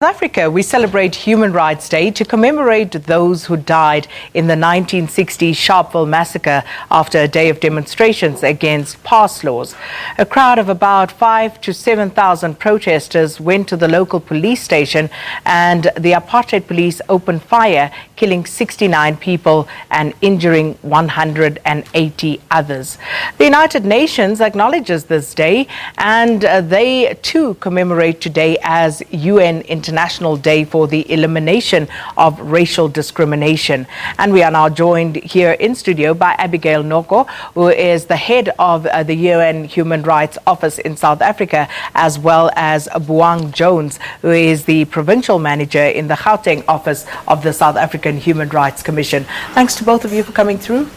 South Africa, we celebrate Human Rights Day to commemorate those who died in the 1960 Sharpville Massacre after a day of demonstrations against pass laws. A crowd of about 5,000 to 7,000 protesters went to the local police station and the Apartheid police opened fire, killing 69 people and injuring 180 others. The United Nations acknowledges this day and they too commemorate today as UN International Day for the Elimination of Racial Discrimination. And we are now joined here in studio by Abigail Noko, who is the head of the UN Human Rights Office in South Africa, as well as Buang Jones, who is the Provincial Manager in the Gauteng Office of the South African Human Rights Commission. Thanks to both of you for coming through.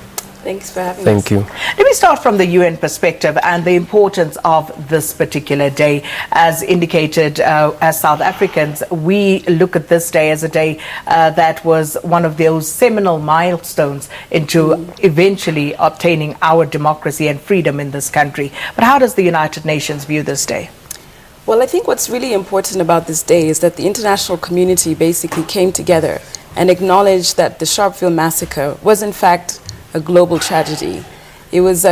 Thanks for having us. Thank you. Let me start from the UN perspective and the importance of this particular day. As indicated, as South Africans, we look at this day as a day that was one of those seminal milestones into eventually obtaining our democracy and freedom in this country. But how does the United Nations view this day? Well, I think what's really important about this day is that the international community basically came together and acknowledged that the Sharpville Massacre was in fact a global tragedy. It was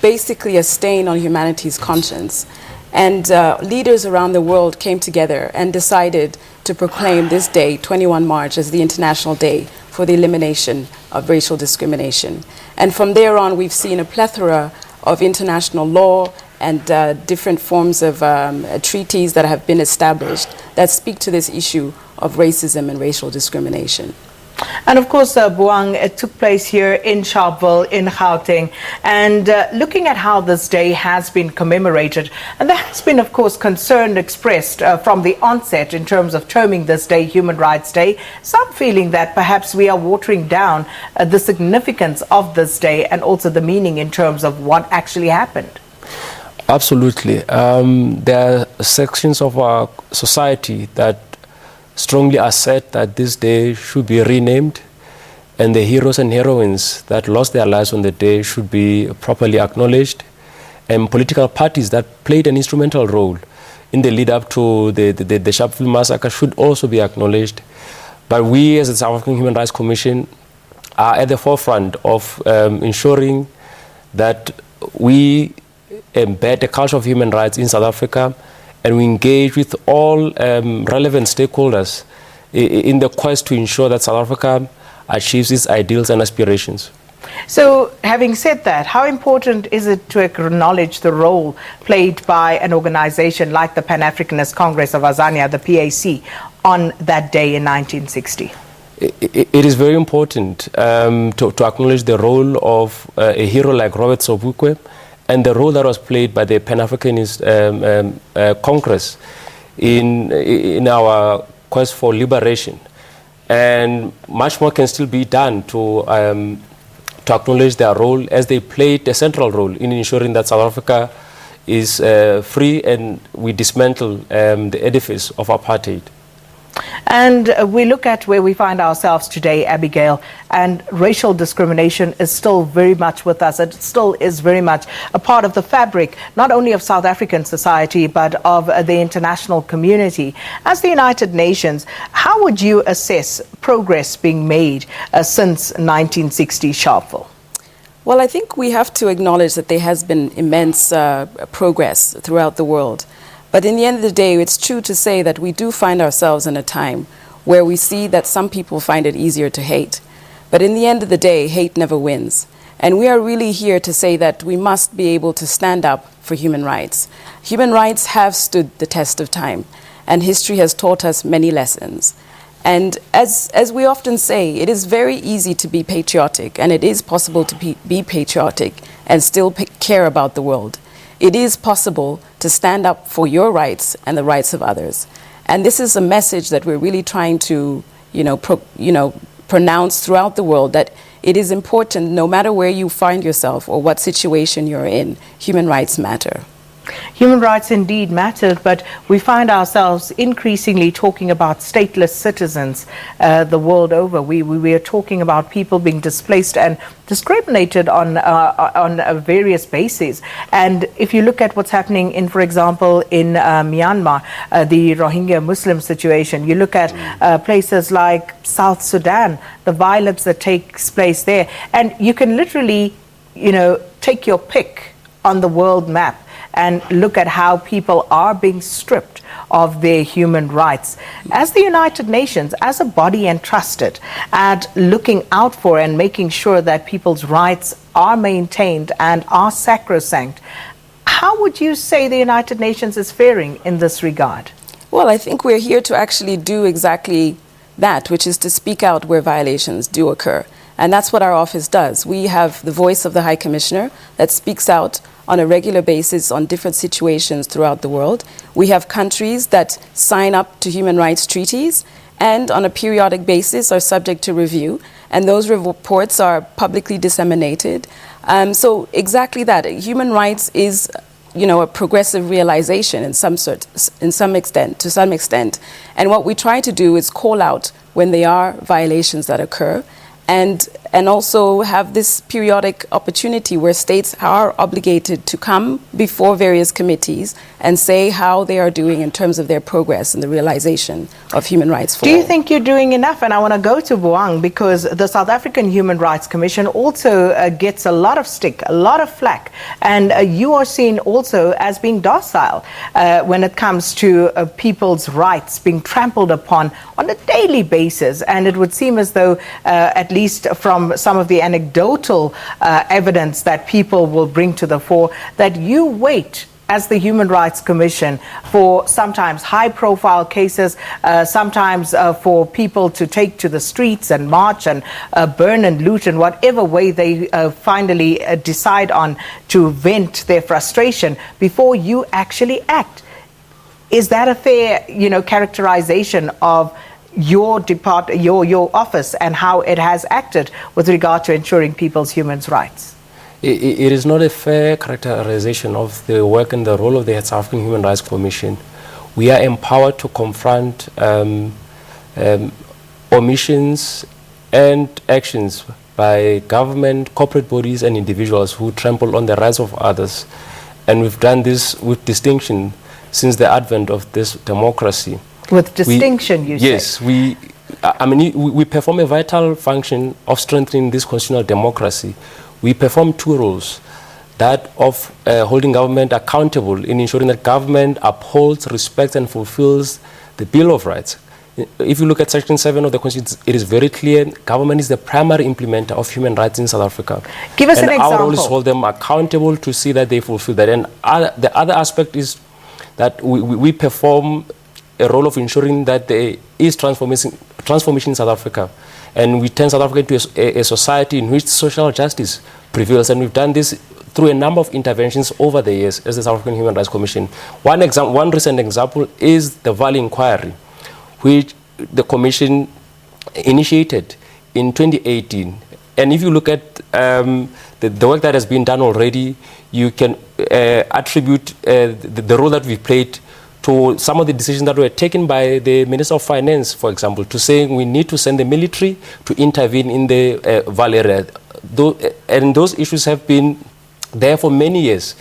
basically a stain on humanity's conscience. And leaders around the world came together and decided to proclaim this day, 21 March, as the International Day for the Elimination of Racial Discrimination. And from there on, we've seen a plethora of international law and different forms of treaties that have been established that speak to this issue of racism and racial discrimination. And of course, Buang, it took place here in Sharpville, in Gauteng, and looking at how this day has been commemorated, and there has been, of course, concern expressed from the onset in terms of terming this day Human Rights Day, some feeling that perhaps we are watering down the significance of this day and also the meaning in terms of what actually happened. Absolutely. There are sections of our society that strongly assert that this day should be renamed and the heroes and heroines that lost their lives on the day should be properly acknowledged, and political parties that played an instrumental role in the lead up to the Sharpville Massacre should also be acknowledged. But we as the South African Human Rights Commission are at the forefront of ensuring that we embed a culture of human rights in South Africa, and we engage with all relevant stakeholders in the quest to ensure that South Africa achieves its ideals and aspirations. So, having said that, how important is it to acknowledge the role played by an organization like the Pan-Africanist Congress of Azania, the PAC, on that day in 1960? It is very important to acknowledge the role of a hero like Robert Sobukwe, and the role that was played by the Pan-Africanist Congress in our quest for liberation. And much more can still be done to acknowledge their role, as they played a central role in ensuring that South Africa is free and we dismantle the edifice of apartheid. And we look at where we find ourselves today, Abigail, and racial discrimination is still very much with us. It still is very much a part of the fabric, not only of South African society, but of the international community. As the United Nations, how would you assess progress being made since 1960 Sharpville? Well, I think we have to acknowledge that there has been immense progress throughout the world. But in the end of the day, it's true to say that we do find ourselves in a time where we see that some people find it easier to hate. But in the end of the day, hate never wins. And we are really here to say that we must be able to stand up for human rights. Human rights have stood the test of time, and history has taught us many lessons. And as we often say, it is very easy to be patriotic, and it is possible to be patriotic and still care about the world. It is possible to stand up for your rights and the rights of others. And this is a message that we're really trying to, pronounce throughout the world, that it is important, no matter where you find yourself or what situation you're in, human rights matter. Human rights indeed mattered, but we find ourselves increasingly talking about stateless citizens the world over. We are talking about people being displaced and discriminated on various bases. And if you look at what's happening in, for example, in Myanmar, the Rohingya Muslim situation, you look at places like South Sudan, the violence that takes place there, and you can literally, take your pick on the world map and look at how people are being stripped of their human rights. As the United Nations, as a body entrusted at looking out for and making sure that people's rights are maintained and are sacrosanct, how would you say the United Nations is faring in this regard? Well, I think we're here to actually do exactly that, which is to speak out where violations do occur. And that's what our office does. We have the voice of the High Commissioner that speaks out on a regular basis on different situations throughout the world. We have countries that sign up to human rights treaties and on a periodic basis are subject to review, and those reports are publicly disseminated. So exactly that. Human rights is a progressive realization to some extent. And what we try to do is call out when there are violations that occur, and also have this periodic opportunity where states are obligated to come before various committees and say how they are doing in terms of their progress in the realization of human rights for all. Do you think you're doing enough? And I want to go to Buang, because the South African Human Rights Commission also gets a lot of stick, a lot of flack, and you are seen also as being docile when it comes to people's rights being trampled upon on a daily basis. And it would seem as though, at least from some of the anecdotal evidence that people will bring to the fore, that you wait as the Human Rights Commission for sometimes high-profile cases, sometimes for people to take to the streets and march and burn and loot in whatever way they finally decide on to vent their frustration before you actually act. Is that a fair, characterization of your office and how it has acted with regard to ensuring people's human rights? It is not a fair characterization of the work and the role of the South African Human Rights Commission. We are empowered to confront omissions and actions by government, corporate bodies and individuals who trample on the rights of others. And we've done this with distinction since the advent of this democracy. With distinction, you say? Yes, we perform a vital function of strengthening this constitutional democracy. We perform two roles, that of holding government accountable in ensuring that government upholds, respects and fulfills the Bill of Rights. If you look at Section 7 of the Constitution, it is very clear government is the primary implementer of human rights in South Africa. Give us an example. Our role is to hold them accountable to see that they fulfill that. And the other aspect is that we perform a role of ensuring that there is transformation in South Africa. And we turn South Africa into a society in which social justice prevails. And we've done this through a number of interventions over the years as the South African Human Rights Commission. One recent example is the Valley Inquiry, which the Commission initiated in 2018. And if you look at the work that has been done already, you can attribute the role that we played to some of the decisions that were taken by the Minister of Finance, for example, to saying we need to send the military to intervene in the Valley area. And those issues have been there for many years.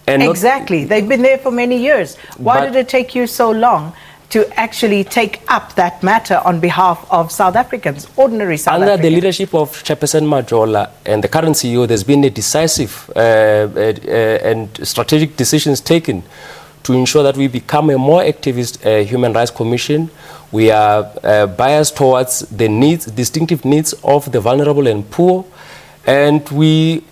And exactly. They've been there for many years. Why did it take you so long to actually take up that matter on behalf of South Africans, ordinary South Africans? Under the leadership of Chairperson Majola and the current CEO, there's been a decisive and strategic decisions taken to ensure that we become a more activist human rights commission. We are biased towards the distinctive needs of the vulnerable and poor. And we,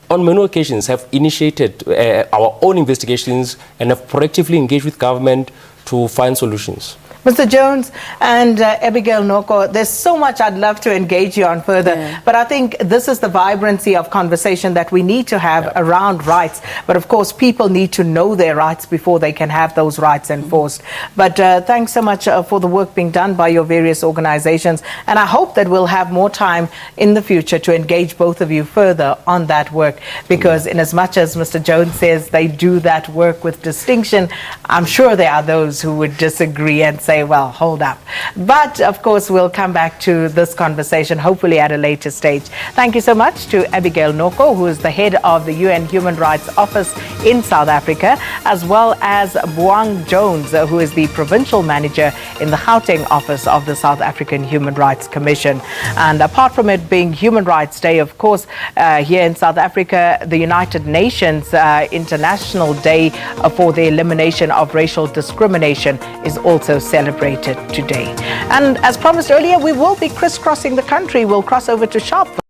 on many occasions, have initiated our own investigations and have proactively engaged with government to find solutions. Mr. Jones and Abigail Noko, there's so much I'd love to engage you on further, but I think this is the vibrancy of conversation that we need to have around rights. But of course, people need to know their rights before they can have those rights enforced. But thanks so much for the work being done by your various organizations. And I hope that we'll have more time in the future to engage both of you further on that work, because in as much as Mr. Jones says they do that work with distinction, I'm sure there are those who would disagree and say, well, hold up. But of course, we'll come back to this conversation hopefully at a later stage. Thank you so much to Abigail Noko, who is the head of the UN Human Rights Office in South Africa, as well as Buang Jones, who is the Provincial Manager in the Gauteng Office of the South African Human Rights Commission. And apart from it being Human Rights Day, of course, here in South Africa, the United Nations International Day for the Elimination of Racial Discrimination is also celebrated today. And as promised earlier, we will be crisscrossing the country. We'll cross over to Sharpville.